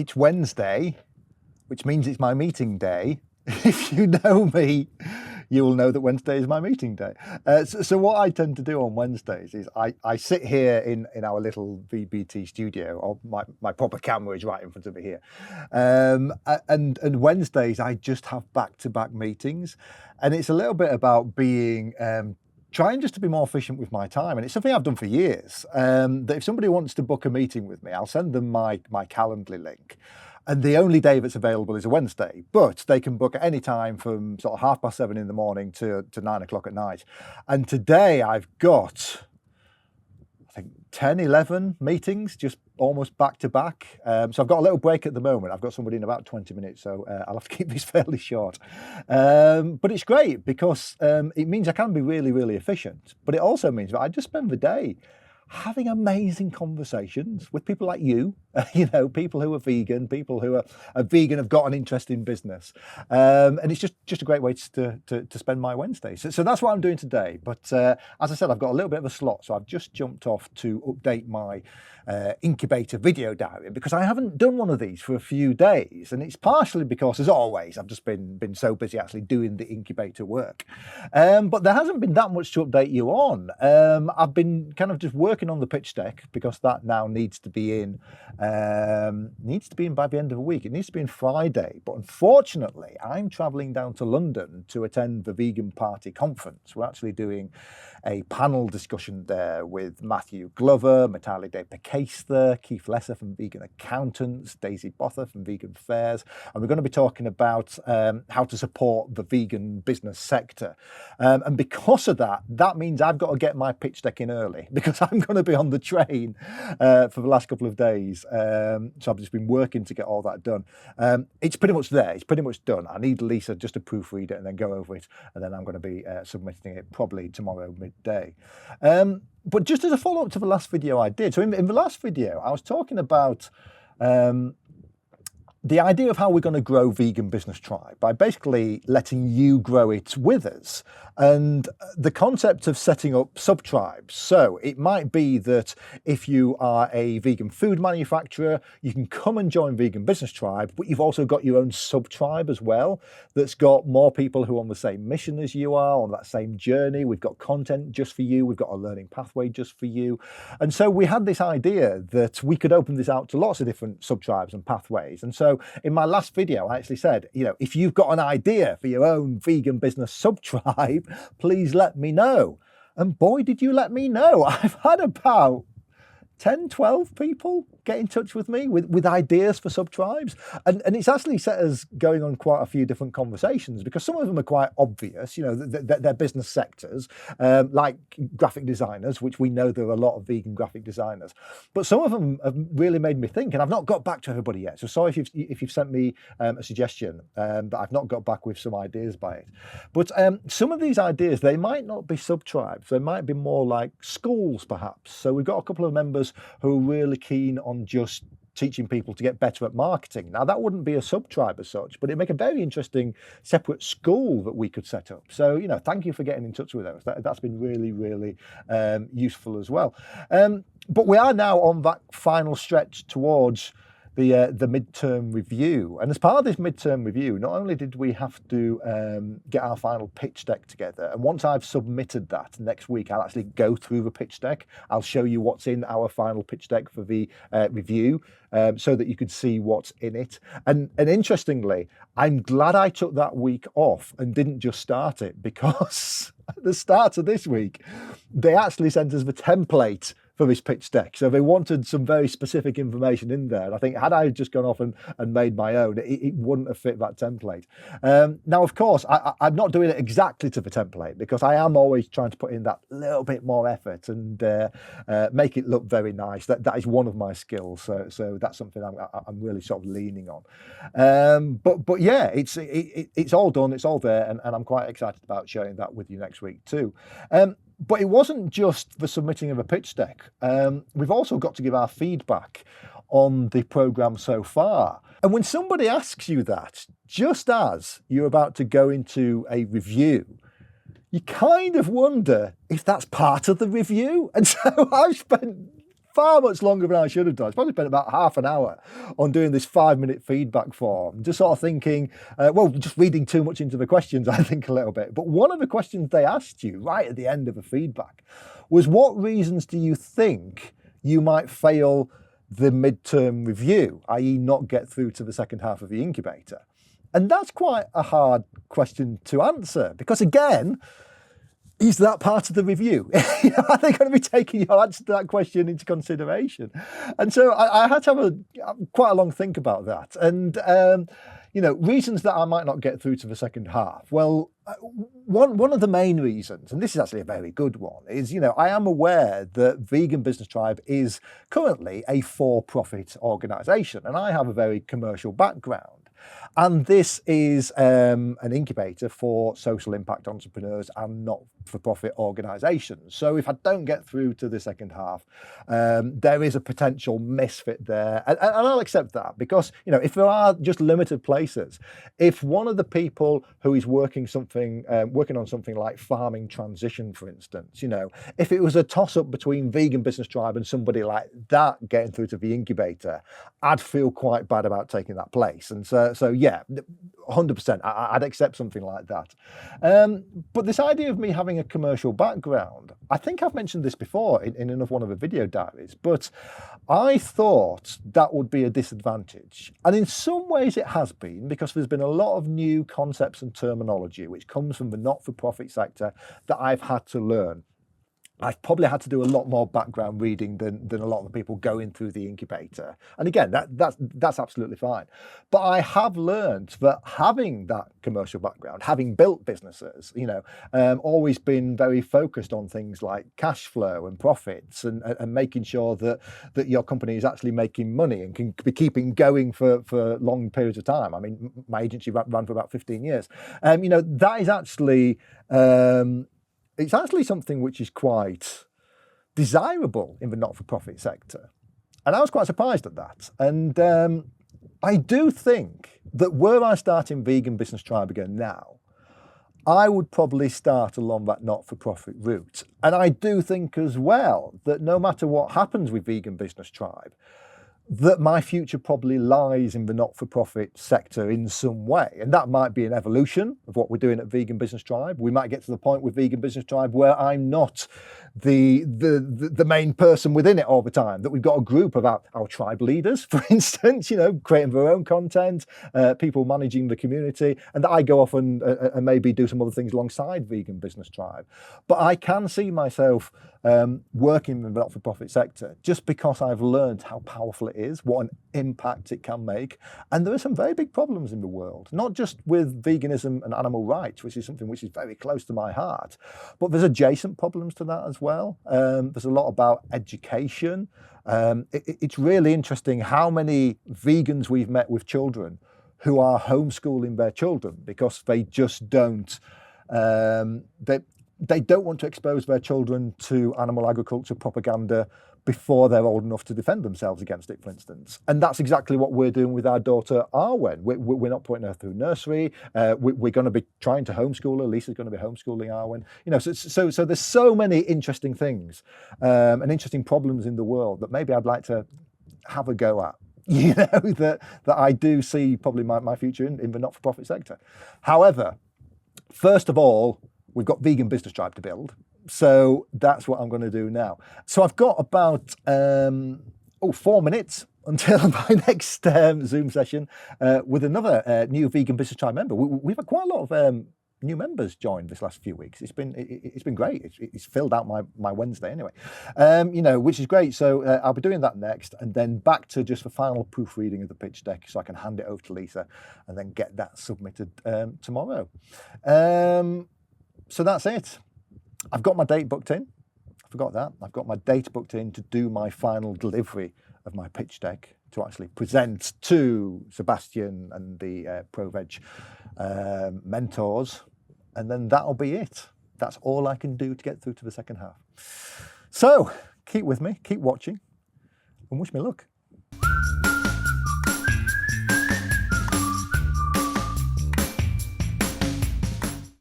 It's Wednesday, which means it's my meeting day. If you know me, you will know that Wednesday is my meeting day. So what I tend to do on Wednesdays is I sit here in our little VBT studio, or my proper camera is right in front of me here. And Wednesdays, I just have back-to-back meetings. And it's a little bit about being... trying just to be more efficient with my time. And it's something I've done for years, that if somebody wants to book a meeting with me, I'll send them my Calendly link. And the only day that's available is a Wednesday, but they can book at any time from sort of 7:30 in the morning to 9 o'clock at night. And today I've got, I think, 10, 11 meetings, just almost back to back. So I've got a little break at the moment. I've got somebody in about 20 minutes, so I'll have to keep this fairly short. But it's great because it means I can be really, really efficient. But it also means that I just spend the day having amazing conversations with people like you, people who are vegan, people who are vegan, have got an interest in business. And it's just a great way to spend my Wednesdays. So that's what I'm doing today. But as I said, I've got a little bit of a slot. So I've just jumped off to update my incubator video diary, because I haven't done one of these for a few days. And it's partially because, as always, I've just been so busy actually doing the incubator work. But there hasn't been that much to update you on. I've been kind of just working on the pitch deck, because that now needs to be in by the end of the week. It needs to be in Friday, but unfortunately I'm traveling down to London to attend the Vegan Party conference. We're actually doing a panel discussion there with Matthew Glover, Matali De Pecaster, Keith Lesser from Vegan Accountants, Daisy Bother from Vegan Fairs, and we're going to be talking about how to support the vegan business sector. And because of that means I've got to get my pitch deck in early, because I'm going to be on the train for the last couple of days. So I've just been working to get all that done. It's pretty much there. It's pretty much done. I need Lisa just to proofread it and then go over it. And then I'm going to be submitting it probably tomorrow midday. But just as a follow-up to the last video I did. So in the last video, I was talking about the idea of how we're going to grow Vegan Business Tribe by basically letting you grow it with us, and the concept of setting up sub-tribes. So it might be that if you are a vegan food manufacturer, you can come and join Vegan Business Tribe, but you've also got your own sub-tribe as well that's got more people who are on the same mission as you are, on that same journey. We've got content just for you. We've got a learning pathway just for you. And so we had this idea that we could open this out to lots of different sub-tribes and pathways. And so in my last video, I actually said, if you've got an idea for your own vegan business sub-tribe, please let me know. And boy, did you let me know. I've had about 10, 12 people get in touch with me with ideas for sub-tribes. And it's actually set us going on quite a few different conversations, because some of them are quite obvious, they're business sectors, like graphic designers, which we know there are a lot of vegan graphic designers. But some of them have really made me think, and I've not got back to everybody yet. So sorry if you've sent me a suggestion, but I've not got back with some ideas by it. But some of these ideas, they might not be sub-tribes. They might be more like schools, perhaps. So we've got a couple of members who are really keen on just teaching people to get better at marketing. Now, that wouldn't be a sub-tribe as such, but it'd make a very interesting separate school that we could set up. So, thank you for getting in touch with us. That's been really, really useful as well. But we are now on that final stretch towards the midterm review. And as part of this midterm review, not only did we have to get our final pitch deck together, and once I've submitted that next week, I'll actually go through the pitch deck. I'll show you what's in our final pitch deck for the review, so that you could see what's in it. And interestingly, I'm glad I took that week off and didn't just start it, because at the start of this week, they actually sent us the template for this pitch deck. So they wanted some very specific information in there. And I think had I just gone off and made my own, it wouldn't have fit that template. Now, of course, I'm not doing it exactly to the template, because I am always trying to put in that little bit more effort and make it look very nice. That is one of my skills. So that's something I'm really sort of leaning on. But yeah, it's all done. It's all there. And I'm quite excited about sharing that with you next week too. But it wasn't just the submitting of a pitch deck. We've also got to give our feedback on the programme so far. And when somebody asks you that, just as you're about to go into a review, you kind of wonder if that's part of the review. And so I've spent far much longer than I should have done. It's probably spent about half an hour on doing this 5-minute feedback form, just sort of thinking, just reading too much into the questions, I think, a little bit. But one of the questions they asked you right at the end of the feedback was, what reasons do you think you might fail the midterm review, i.e. not get through to the second half of the incubator? And that's quite a hard question to answer, because again, is that part of the review? Are they going to be taking your answer to that question into consideration? And so I had to have quite a long think about that. And, reasons that I might not get through to the second half. Well, one of the main reasons, and this is actually a very good one, is, I am aware that Vegan Business Tribe is currently a for-profit organisation, and I have a very commercial background. And this is an incubator for social impact entrepreneurs and not-for-profit organisations. So if I don't get through to the second half, there is a potential misfit there. And I'll accept that, because, if there are just limited places, if one of the people who is working on something like farming transition, for instance, if it was a toss-up between Vegan Business Tribe and somebody like that getting through to the incubator, I'd feel quite bad about taking that place. And so yeah, 100%, I'd accept something like that. But this idea of me having a commercial background, I think I've mentioned this before in another one of the video diaries, but I thought that would be a disadvantage. And in some ways it has been, because there's been a lot of new concepts and terminology which comes from the not-for-profit sector that I've had to learn. I've probably had to do a lot more background reading than a lot of the people going through the incubator. And again, that's absolutely fine. But I have learned that having that commercial background, having built businesses, always been very focused on things like cash flow and profits, and making sure that your company is actually making money and can be keeping going for long periods of time. I mean, my agency ran for about 15 years. That is actually... it's actually something which is quite desirable in the not-for-profit sector. And I was quite surprised at that. And I do think that were I starting Vegan Business Tribe again now, I would probably start along that not-for-profit route. And I do think as well that no matter what happens with Vegan Business Tribe, that my future probably lies in the not-for-profit sector in some way. And that might be an evolution of what we're doing at Vegan Business Tribe. We might get to the point with Vegan Business Tribe where I'm not the main person within it all the time, that we've got a group of our tribe leaders, for instance, creating their own content, people managing the community, and that I go off and maybe do some other things alongside Vegan Business Tribe. But I can see myself working in the not-for-profit sector just because I've learned how powerful it is, what an impact it can make. And there are some very big problems in the world, not just with veganism and animal rights, which is something which is very close to my heart, but there's adjacent problems to that as well. There's a lot about education. It's really interesting how many vegans we've met with children who are homeschooling their children because they just don't, they don't want to expose their children to animal agriculture propaganda before they're old enough to defend themselves against it, for instance. And that's exactly what we're doing with our daughter, Arwen. We're not putting her through nursery. We're going to be trying to homeschool her. Lisa's going to be homeschooling Arwen. So there's so many interesting things and interesting problems in the world that maybe I'd like to have a go at. That I do see probably my future in the not-for-profit sector. However, first of all, we've got Vegan Business Tribe to build. So that's what I'm going to do now. So I've got about 4 minutes until my next Zoom session with another new Vegan Business Tribe member. We've had quite a lot of new members join this last few weeks. It's been great. It's filled out my Wednesday anyway, which is great. So I'll be doing that next, and then back to just the final proofreading of the pitch deck so I can hand it over to Lisa and then get that submitted tomorrow. So that's it. I've got my date booked in. I forgot that. I've got my date booked in to do my final delivery of my pitch deck, to actually present to Sebastian and the ProVeg mentors. And then that'll be it. That's all I can do to get through to the second half. So keep with me, keep watching, and wish me luck.